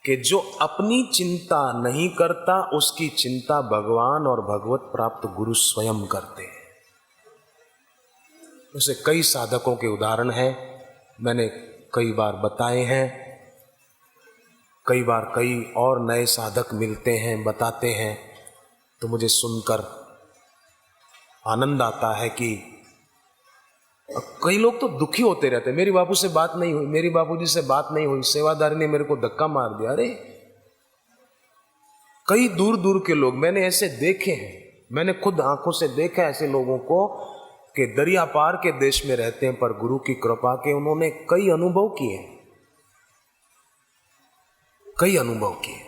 कि जो अपनी चिंता नहीं करता उसकी चिंता भगवान और भगवत प्राप्त गुरु स्वयं करते हैं। उसे कई साधकों के उदाहरण हैं, मैंने कई बार बताए हैं। कई बार कई और नए साधक मिलते हैं, बताते हैं, तो मुझे सुनकर आनंद आता है कि कई लोग तो दुखी होते रहते हैं, मेरी बापू से बात नहीं हुई, मेरी बापूजी से बात नहीं हुई, सेवादारी ने मेरे को धक्का मार दिया। अरे कई दूर दूर के लोग मैंने ऐसे देखे हैं, मैंने खुद आंखों से देखा ऐसे लोगों को कि दरिया पार के देश में रहते हैं, पर गुरु की कृपा के उन्होंने कई अनुभव किए, कई अनुभव किए,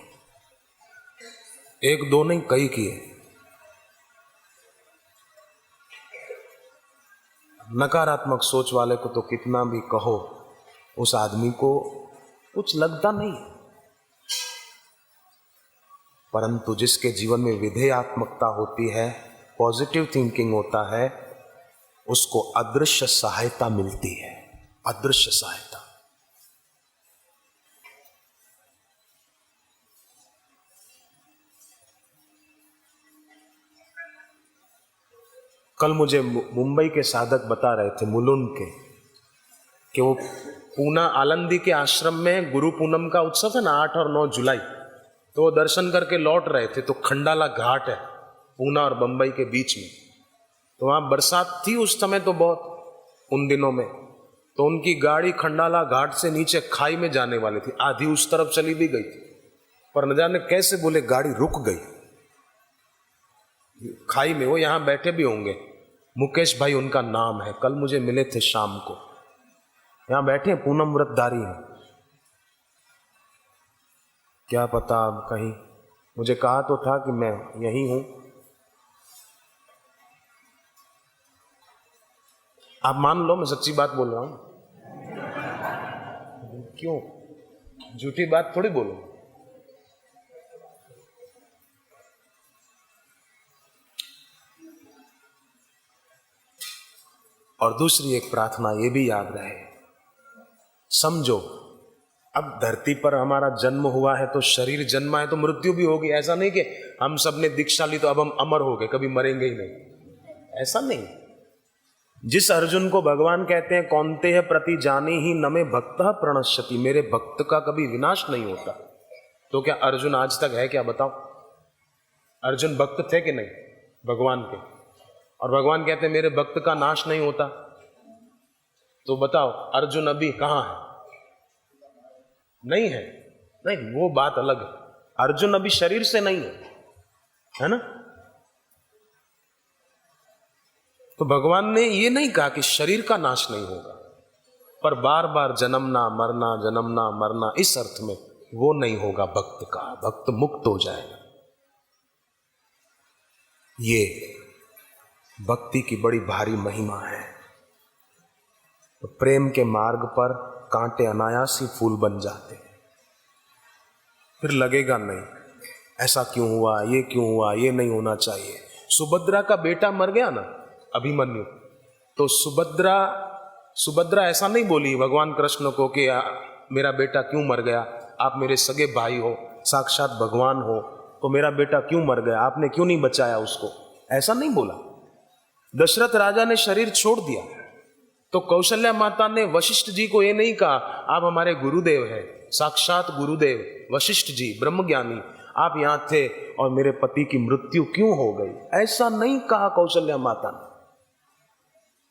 एक दो नहीं कई किए। नकारात्मक सोच वाले को तो कितना भी कहो, उस आदमी को कुछ लगता नहीं, परंतु जिसके जीवन में विधेयात्मकता होती है, पॉजिटिव थिंकिंग होता है, उसको अदृश्य सहायता मिलती है, अदृश्य सहायता। कल मुझे मुंबई के साधक बता रहे थे, मुलुंड के, कि वो पूना आलंदी के आश्रम में गुरु पूनम का उत्सव है ना, 8 और 9 जुलाई, तो वो दर्शन करके लौट रहे थे। तो खंडाला घाट है पूना और बंबई के बीच में, तो वहाँ बरसात थी उस समय तो बहुत, उन दिनों में, तो उनकी गाड़ी खंडाला घाट से नीचे खाई में जाने वाली थी, आधी उस तरफ चली भी गई थी, पर न जाने कैसे बोले गाड़ी रुक गई खाई में। वो यहाँ बैठे भी होंगे, मुकेश भाई उनका नाम है, कल मुझे मिले थे शाम को, यहाँ बैठे पूनम व्रतधारी हैं। क्या पता अब कहीं, मुझे कहा तो था कि मैं यही हूं। आप मान लो मैं सच्ची बात बोल रहा हूं, क्यों झूठी बात थोड़ी बोलूं। और दूसरी एक प्रार्थना ये भी याद रहे, समझो अब धरती पर हमारा जन्म हुआ है तो शरीर जन्मा है तो मृत्यु भी होगी। ऐसा नहीं कि हम सब ने दीक्षा ली तो अब हम अमर हो गए, कभी मरेंगे ही नहीं, ऐसा नहीं। जिस अर्जुन को भगवान कहते हैं कौन्तेय प्रति जाने ही न में भक्तः प्रणश्यति, मेरे भक्त का कभी विनाश नहीं होता, तो क्या अर्जुन आज तक है क्या? बताओ, अर्जुन भक्त थे कि नहीं भगवान के? और भगवान कहते हैं मेरे भक्त का नाश नहीं होता, तो बताओ अर्जुन अभी कहां है? नहीं है, नहीं, वो बात अलग है। अर्जुन अभी शरीर से नहीं है ना? तो भगवान ने ये नहीं कहा कि शरीर का नाश नहीं होगा, पर बार बार जन्मना मरना, जन्मना मरना, इस अर्थ में वो नहीं होगा भक्त का, भक्त मुक्त हो जाएगा। ये भक्ति की बड़ी भारी महिमा है। तो प्रेम के मार्ग पर कांटे अनायास ही फूल बन जाते हैं, फिर लगेगा नहीं ऐसा क्यों हुआ, ये क्यों हुआ, ये नहीं होना चाहिए। सुभद्रा का बेटा मर गया ना, अभिमन्यु, तो सुभद्रा ऐसा नहीं बोली भगवान कृष्ण को कि मेरा बेटा क्यों मर गया, आप मेरे सगे भाई हो, साक्षात भगवान हो, तो मेरा बेटा क्यों मर गया, आपने क्यों नहीं बचाया उसको, ऐसा नहीं बोला। दशरथ राजा ने शरीर छोड़ दिया तो कौशल्या माता ने वशिष्ठ जी को ये नहीं कहा आप हमारे गुरुदेव हैं, साक्षात गुरुदेव वशिष्ठ जी ब्रह्मज्ञानी, आप यहां थे और मेरे पति की मृत्यु क्यों हो गई, ऐसा नहीं कहा कौशल्या माता ने।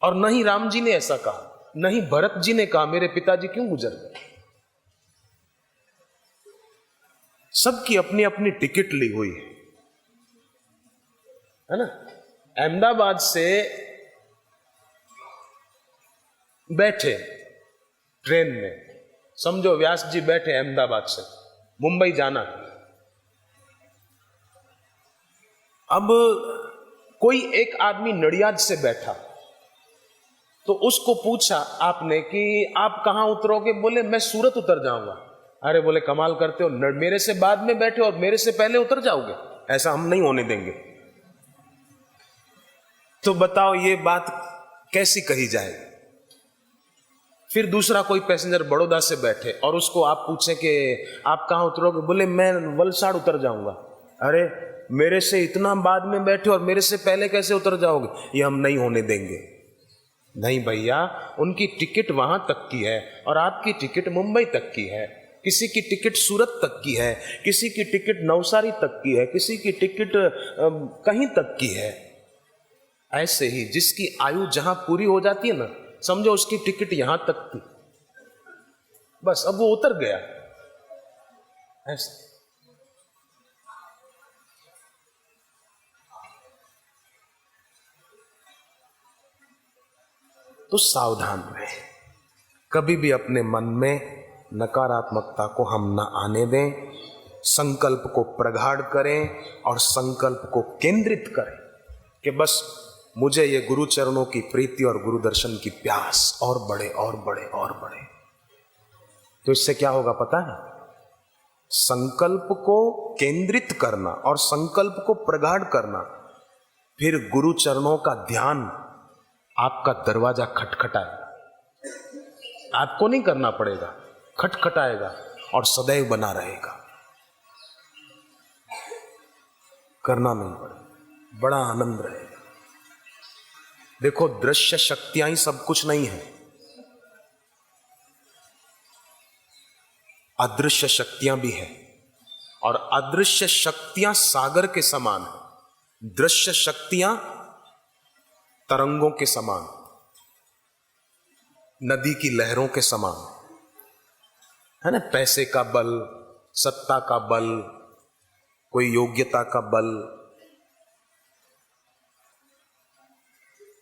और न ही राम जी ने ऐसा कहा, न ही भरत जी ने कहा मेरे पिताजी क्यों गुजर गए। सबकी अपनी अपनी टिकट ली हुई है ना। अहमदाबाद से बैठे ट्रेन में, समझो व्यास जी बैठे अहमदाबाद से मुंबई जाना, अब कोई एक आदमी नडियाद से बैठा, तो उसको पूछा आपने कि आप कहां उतरोगे, बोले मैं सूरत उतर जाऊंगा। अरे बोले कमाल करते हो, मेरे से बाद में बैठे और मेरे से पहले उतर जाओगे, ऐसा हम नहीं होने देंगे। तो बताओ ये बात कैसी कही जाए। फिर दूसरा कोई पैसेंजर बड़ौदा से बैठे और उसको आप पूछें कि आप कहाँ उतरोगे, बोले मैं वलसाड़ उतर जाऊंगा। अरे मेरे से इतना बाद में बैठे और मेरे से पहले कैसे उतर जाओगे, ये हम नहीं होने देंगे। नहीं भैया, उनकी टिकट वहां तक की है और आपकी टिकट मुंबई तक की है, किसी की टिकट सूरत तक की है, किसी की टिकट नवसारी तक की है, किसी की टिकट कहीं तक की है। ऐसे ही जिसकी आयु जहां पूरी हो जाती है ना, समझो उसकी टिकट यहां तक थी, बस अब वो उतर गया। ऐसे तो सावधान रहे, कभी भी अपने मन में नकारात्मकता को हम न आने दें। संकल्प को प्रगाढ़ करें और संकल्प को केंद्रित करें कि बस मुझे ये गुरु चरणों की प्रीति और गुरु दर्शन की प्यास और बढ़े और बढ़े और बढ़े। तो इससे क्या होगा पता है? संकल्प को केंद्रित करना और संकल्प को प्रगाढ़ करना, फिर गुरु चरणों का ध्यान आपका दरवाजा खटखटाएगा। आपको नहीं करना पड़ेगा, खटखटाएगा और सदैव बना रहेगा। करना नहीं पड़ेगा, बड़ा आनंद रहेगा। देखो, दृश्य शक्तियां ही सब कुछ नहीं है, अदृश्य शक्तियां भी है और अदृश्य शक्तियां सागर के समान है, दृश्य शक्तियां तरंगों के समान, नदी की लहरों के समान है ना। पैसे का बल, सत्ता का बल, कोई योग्यता का बल,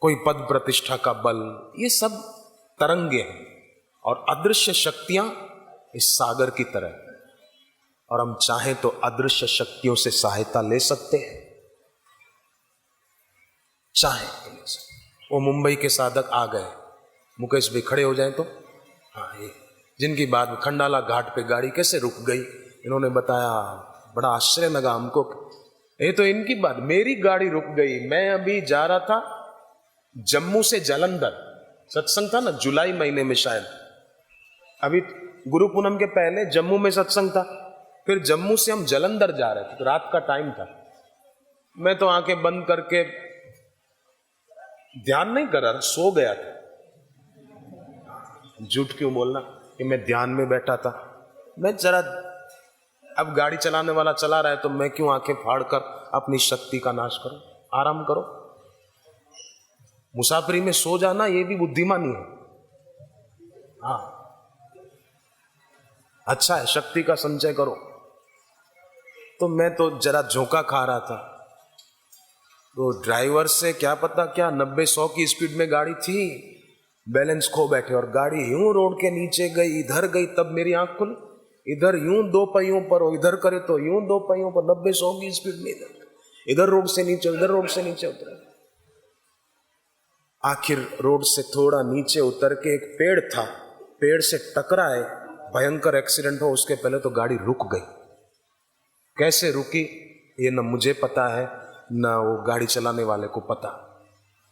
कोई पद प्रतिष्ठा का बल, ये सब तरंगे हैं और अदृश्य शक्तियां इस सागर की तरह। और हम चाहें तो अदृश्य शक्तियों से सहायता ले सकते हैं, चाहें तो ले सकते। वो मुंबई के साधक आ गए, मुकेश भाई खड़े हो जाएं तो। हाँ, ये जिनकी बात खंडाला घाट पे गाड़ी कैसे रुक गई, इन्होंने बताया, बड़ा आश्चर्य लगा हमको। ये तो इनकी बात, मेरी गाड़ी रुक गई। मैं अभी जा रहा था जम्मू से जालंधर, सत्संग था ना जुलाई महीने में शायद, अभी गुरु पूनम के पहले जम्मू में सत्संग था। फिर जम्मू से हम जालंधर जा रहे थे, तो रात का टाइम था। मैं तो आंखें बंद करके ध्यान नहीं कर रहा, सो गया था। झूठ क्यों बोलना कि मैं ध्यान में बैठा था। मैं जरा, अब गाड़ी चलाने वाला चला रहा है तो मैं क्यों आंखें फाड़कर अपनी शक्ति का नाश करूं। आराम करो। मुसाफरी में सो जाना ये भी बुद्धिमानी है। हाँ, अच्छा है, शक्ति का संचय करो। तो मैं तो जरा झोंका खा रहा था, तो ड्राइवर से क्या पता क्या 90-100 की स्पीड में गाड़ी थी, बैलेंस खो बैठे और गाड़ी यूं रोड के नीचे गई, इधर गई, तब मेरी आंख खुली। इधर यूं 2 पहियों पर और इधर करे तो यूं 2 पहियों पर, 90-100 की स्पीड में इधर रोड से नीचे, इधर रोड से नीचे उतरे। आखिर रोड से थोड़ा नीचे उतर के एक पेड़ था, पेड़ से टकराए, भयंकर एक्सीडेंट हो उसके पहले तो गाड़ी रुक गई। कैसे रुकी ये न मुझे पता है न वो गाड़ी चलाने वाले को पता,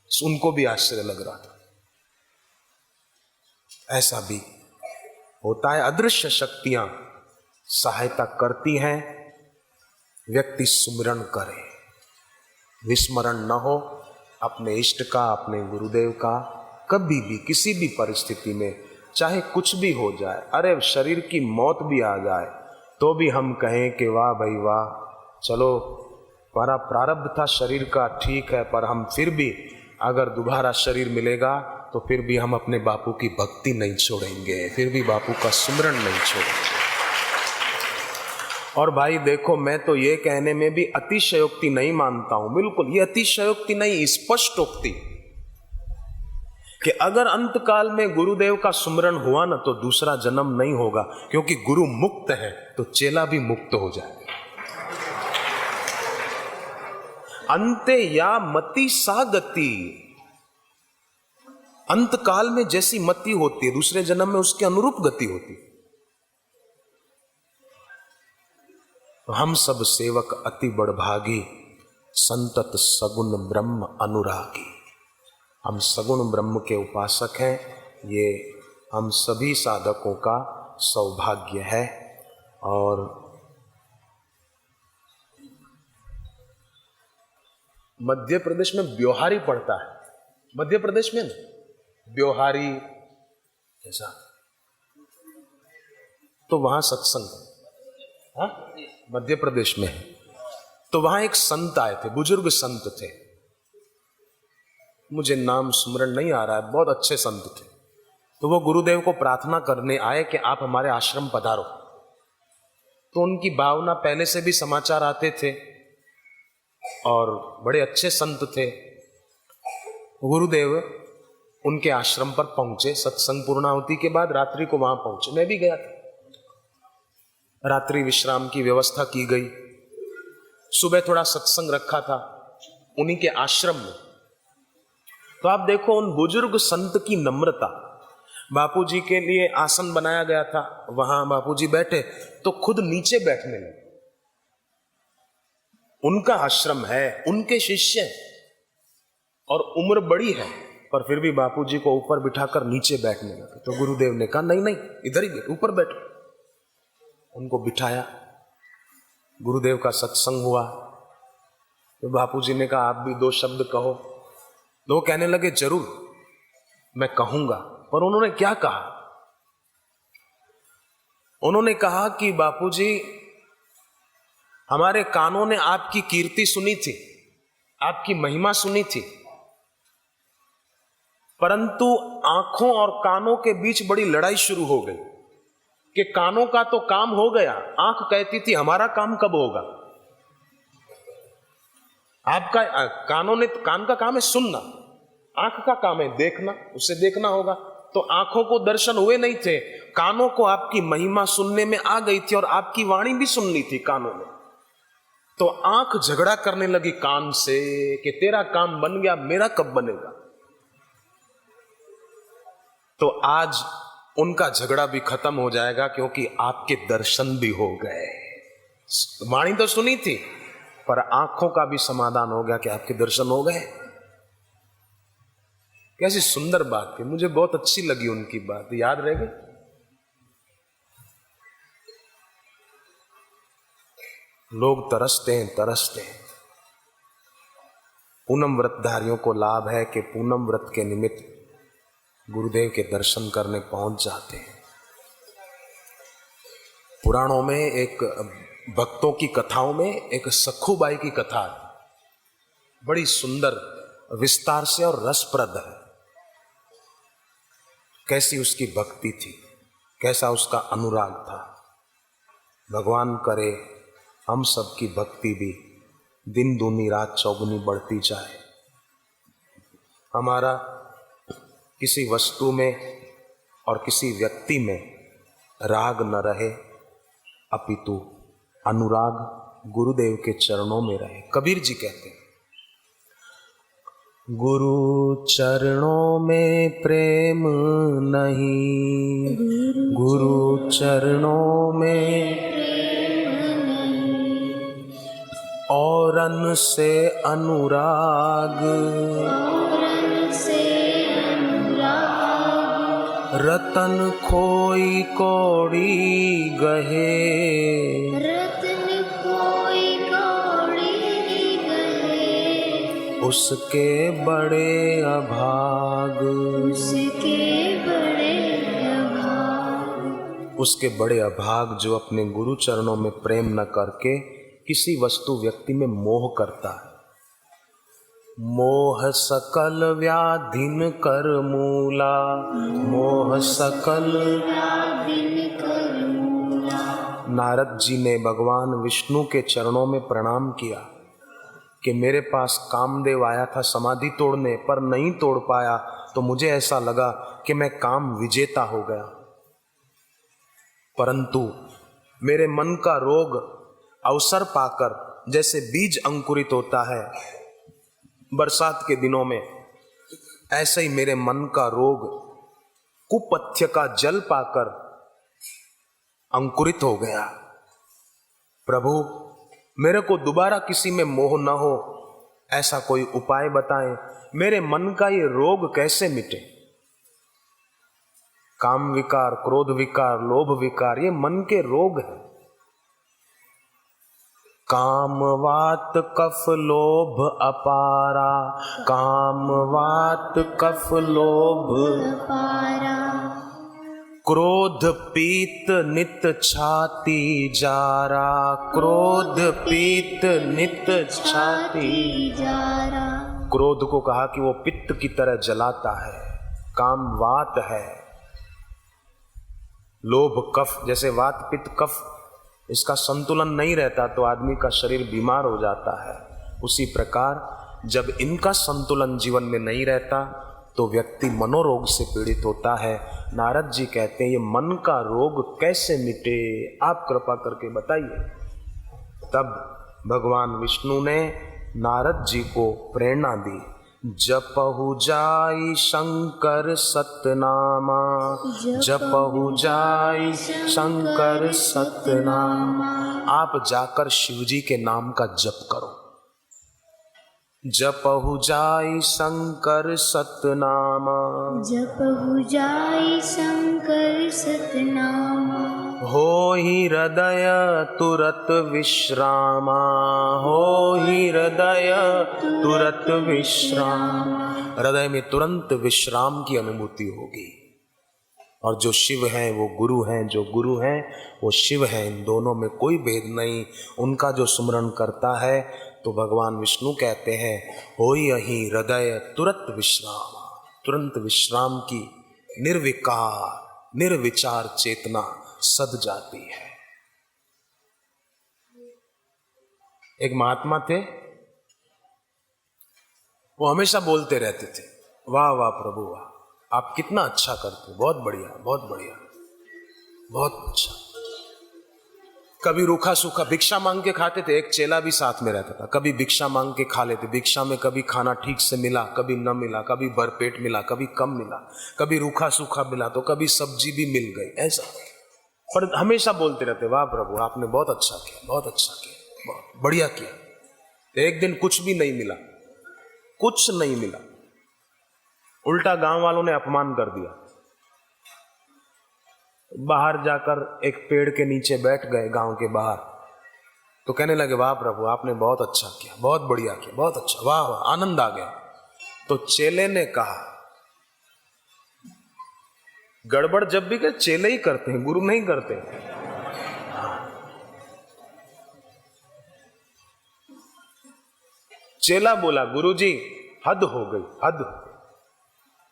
उनको भी आश्चर्य लग रहा था। ऐसा भी होता है, अदृश्य शक्तियां सहायता करती हैं। व्यक्ति सुमिरन करे, विस्मरण न हो अपने इष्ट का, अपने गुरुदेव का। कभी भी किसी भी परिस्थिति में चाहे कुछ भी हो जाए, अरे शरीर की मौत भी आ जाए तो भी हम कहें कि वाह भाई वाह, चलो हमारा प्रारब्ध था शरीर का, ठीक है, पर हम फिर भी अगर दोबारा शरीर मिलेगा तो फिर भी हम अपने बापू की भक्ति नहीं छोड़ेंगे, फिर भी बापू का सुमिरन नहीं छोड़ेंगे। और भाई देखो, मैं तो ये कहने में भी अतिशयोक्ति नहीं मानता हूं, बिल्कुल ये अतिशयोक्ति नहीं, स्पष्टोक्ति, कि अगर अंतकाल में गुरुदेव का सुमिरन हुआ ना तो दूसरा जन्म नहीं होगा, क्योंकि गुरु मुक्त है तो चेला भी मुक्त हो जाए। अंते या मति सा गति, अंतकाल में जैसी मति होती है दूसरे जन्म में उसके अनुरूप गति होती है। हम सब सेवक अति बड़भागी, संतत सगुण ब्रह्म अनुरागी। हम सगुण ब्रह्म के उपासक हैं, ये हम सभी साधकों का सौभाग्य है। और मध्य प्रदेश में ब्योहारी पड़ता है, मध्य प्रदेश में ना ब्योहारी ऐसा, तो वहां सत्संग, हाँ मध्य प्रदेश में है। तो वहां एक संत आए थे, बुजुर्ग संत थे, मुझे नाम स्मरण नहीं आ रहा है, बहुत अच्छे संत थे। तो वो गुरुदेव को प्रार्थना करने आए कि आप हमारे आश्रम पधारो। तो उनकी भावना, पहले से भी समाचार आते थे और बड़े अच्छे संत थे। गुरुदेव उनके आश्रम पर पहुंचे, सत्संग पूर्णाहुति के बाद रात्रि को वहां पहुंचे, मैं भी गया था। रात्रि विश्राम की व्यवस्था की गई, सुबह थोड़ा सत्संग रखा था उन्हीं के आश्रम में। तो आप देखो उन बुजुर्ग संत की नम्रता, बापूजी के लिए आसन बनाया गया था, वहां बापूजी बैठे तो खुद नीचे बैठने लगे। उनका आश्रम है, उनके शिष्य हैं और उम्र बड़ी है, पर फिर भी बापूजी को ऊपर बिठाकर नीचे बैठने लगे। तो गुरुदेव ने कहा नहीं नहीं, इधर ही बैठ, ऊपर बैठो। उनको बिठाया, गुरुदेव का सत्संग हुआ। तो बापूजी ने कहा आप भी 2 शब्द कहो। तो वो कहने लगे जरूर मैं कहूंगा। पर उन्होंने क्या कहा? उन्होंने कहा कि बापूजी, हमारे कानों ने आपकी कीर्ति सुनी थी, आपकी महिमा सुनी थी, परंतु आंखों और कानों के बीच बड़ी लड़ाई शुरू हो गई कि कानों का तो काम हो गया, आंख कहती थी हमारा काम कब होगा। आपका कानों ने, कान का काम है सुनना, आंख का काम है देखना, उसे देखना होगा। तो आंखों को दर्शन हुए नहीं थे, कानों को आपकी महिमा सुनने में आ गई थी और आपकी वाणी भी सुननी थी कानों में। तो आंख झगड़ा करने लगी कान से कि तेरा काम बन गया, मेरा कब बनेगा। तो आज उनका झगड़ा भी खत्म हो जाएगा, क्योंकि आपके दर्शन भी हो गए। वाणी तो सुनी थी, पर आंखों का भी समाधान हो गया कि आपके दर्शन हो गए। कैसी सुंदर बात थी, मुझे बहुत अच्छी लगी उनकी बात, याद रह गई। लोग तरसते हैं, तरसते हैं। पूनम व्रतधारियों को लाभ है कि पूनम व्रत के निमित्त गुरुदेव के दर्शन करने पहुंच जाते हैं। पुराणों में एक, भक्तों की कथाओं में एक सखुबाई की कथा है, बड़ी सुंदर, विस्तार से और रसप्रद है। कैसी उसकी भक्ति थी, कैसा उसका अनुराग था। भगवान करे हम सबकी भक्ति भी दिन दूनी रात चौगुनी बढ़ती जाए। हमारा किसी वस्तु में और किसी व्यक्ति में राग न रहे, अपितु अनुराग गुरुदेव के चरणों में रहे। कबीर जी कहते हैं, गुरु चरणों में प्रेम नहीं, गुरु चरणों में औरन से अनुराग, रतन खोई कौड़ी गहे, उसके बड़े अभाग, उसके बड़े अभाग जो अपने गुरु चरणों में प्रेम न करके किसी वस्तु व्यक्ति में मोह करता है। मोह सकल व्याधिन कर मूला, मोह सकल व्याधिन कर मूला। नारद जी ने भगवान विष्णु के चरणों में प्रणाम किया कि मेरे पास कामदेव आया था समाधि तोड़ने, पर नहीं तोड़ पाया, तो मुझे ऐसा लगा कि मैं काम विजेता हो गया। परंतु मेरे मन का रोग अवसर पाकर, जैसे बीज अंकुरित होता है बरसात के दिनों में, ऐसे ही मेरे मन का रोग कुपथ्य का जल पाकर अंकुरित हो गया। प्रभु, मेरे को दोबारा किसी में मोह न हो, ऐसा कोई उपाय बताएं, मेरे मन का ये रोग कैसे मिटे। काम विकार, क्रोध विकार, लोभ विकार, ये मन के रोग हैं। काम वात कफ लोभ अपारा, काम वात कफ लोभ अपारा, क्रोध पीत नित छाती जारा, क्रोध पीत नित छाती जारा। क्रोध को कहा कि वो पित्त की तरह जलाता है, काम वात है, लोभ कफ, जैसे वात पित्त कफ इसका संतुलन नहीं रहता तो आदमी का शरीर बीमार हो जाता है, उसी प्रकार जब इनका संतुलन जीवन में नहीं रहता तो व्यक्ति मनोरोग से पीड़ित होता है। नारद जी कहते हैं ये मन का रोग कैसे मिटे, आप कृपा करके बताइए। तब भगवान विष्णु ने नारद जी को प्रेरणा दी, जपहु जाई शंकर सतनामा, जपहु जाई शंकर सतनामा। आप जाकर शिवजी के नाम का जप करो। जपहु जाई शंकर सतनामा, जपहु जाई शंकर सतनामा। होहि हृदय तुरत विश्रामा, होहि हृदय तुरत विश्रामा। हृदय में तुरंत विश्राम की अनुभूति होगी। और जो शिव हैं वो गुरु हैं, जो गुरु हैं वो शिव हैं, इन दोनों में कोई भेद नहीं। उनका जो सुमरण करता है तो भगवान विष्णु कहते हैं होई अहि हृदय तुरत विश्राम, तुरंत विश्राम की निर्विकार निर्विचार चेतना सद जाती है। एक महात्मा थे, वो हमेशा बोलते रहते थे, वाह वाह प्रभु वाह, आप कितना अच्छा करते हो, बहुत बढ़िया बहुत बढ़िया बहुत अच्छा। कभी रूखा सूखा भिक्षा मांग के खाते थे, एक चेला भी साथ में रहता था, कभी भिक्षा मांग के खा लेते। भिक्षा में कभी खाना ठीक से मिला, कभी न मिला, कभी भरपेट मिला, कभी कम मिला, कभी रूखा सूखा मिला तो कभी सब्जी भी मिल गई, ऐसा। पर हमेशा बोलते रहते, वाह प्रभु आपने बहुत अच्छा किया, बहुत अच्छा किया, बहुत बढ़िया किया। तो एक दिन कुछ भी नहीं मिला, कुछ नहीं मिला, उल्टा गांव वालों ने अपमान कर दिया। बाहर जाकर एक पेड़ के नीचे बैठ गए गांव के बाहर, तो कहने लगे वाह प्रभु आपने बहुत अच्छा किया, बहुत बढ़िया किया, बहुत अच्छा, वाह वाह, आनंद आ गया। तो चेले ने कहा, गड़बड़ जब भी कर चेले ही करते हैं, गुरु नहीं करते। चेला बोला गुरुजी हद हो गई, हद,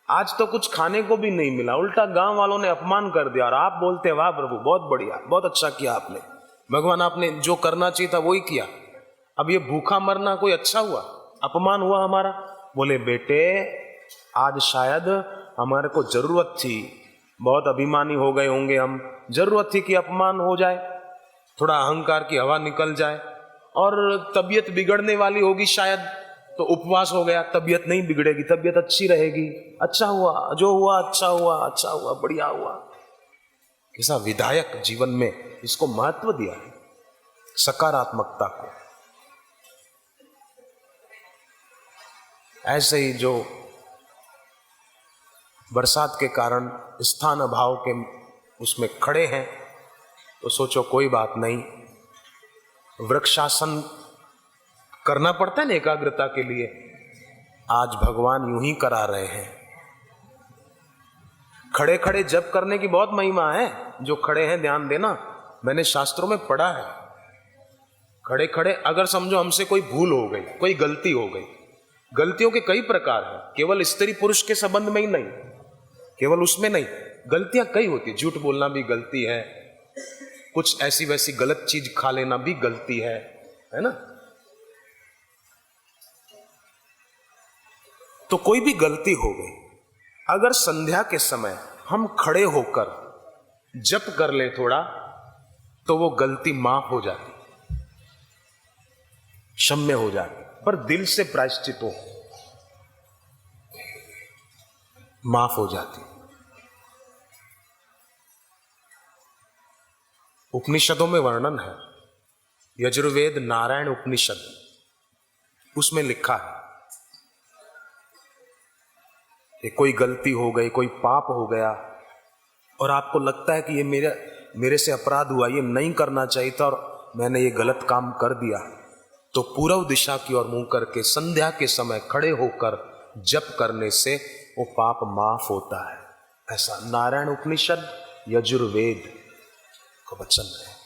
आज तो कुछ खाने को भी नहीं मिला, उल्टा गांव वालों ने अपमान कर दिया और आप बोलते वाह प्रभु बहुत बढ़िया, बहुत अच्छा किया आपने, भगवान आपने जो करना चाहिए था वही किया। अब ये भूखा मरना कोई अच्छा हुआ, अपमान हुआ हमारा। बोले बेटे आज शायद हमारे को जरूरत थी, बहुत अभिमानी हो गए होंगे हम, जरूरत थी कि अपमान हो जाए, थोड़ा अहंकार की हवा निकल जाए और तबीयत बिगड़ने वाली होगी शायद, तो उपवास हो गया, तबीयत नहीं बिगड़ेगी, तबीयत अच्छी रहेगी। अच्छा हुआ, जो हुआ अच्छा हुआ, अच्छा हुआ, बढ़िया हुआ। कैसा विधायक जीवन में इसको महत्व दिया है, सकारात्मकता को। ऐसे ही जो बरसात के कारण स्थान अभाव के उसमें खड़े हैं तो सोचो कोई बात नहीं, वृक्षासन करना पड़ता है ना एकाग्रता के लिए, आज भगवान यूं ही करा रहे हैं। खड़े खड़े जप करने की बहुत महिमा है, जो खड़े हैं ध्यान देना, मैंने शास्त्रों में पढ़ा है। खड़े खड़े अगर समझो हमसे कोई भूल हो गई, कोई गलती हो गई, गलतियों के कई प्रकार हैं, केवल स्त्री पुरुष के संबंध में ही नहीं, केवल उसमें नहीं, गलतियां कई होती है। झूठ बोलना भी गलती है, कुछ ऐसी वैसी गलत चीज खा लेना भी गलती है ना। तो कोई भी गलती हो गई, अगर संध्या के समय हम खड़े होकर जप कर ले थोड़ा, तो वो गलती माफ हो जाती, क्षम्य हो जाती, पर दिल से प्रायश्चित हो, माफ हो जाती। उपनिषदों में वर्णन है, यजुर्वेद नारायण उपनिषद, उसमें लिखा है कि कोई गलती हो गई, कोई पाप हो गया, और आपको लगता है कि ये मेरे से अपराध हुआ, ये नहीं करना चाहिए था और मैंने ये गलत काम कर दिया, तो पूर्व दिशा की ओर मुंह करके संध्या के समय खड़े होकर जप करने से वो पाप माफ होता है। ऐसा नारायण उपनिषद यजुर्वेद का वचन है।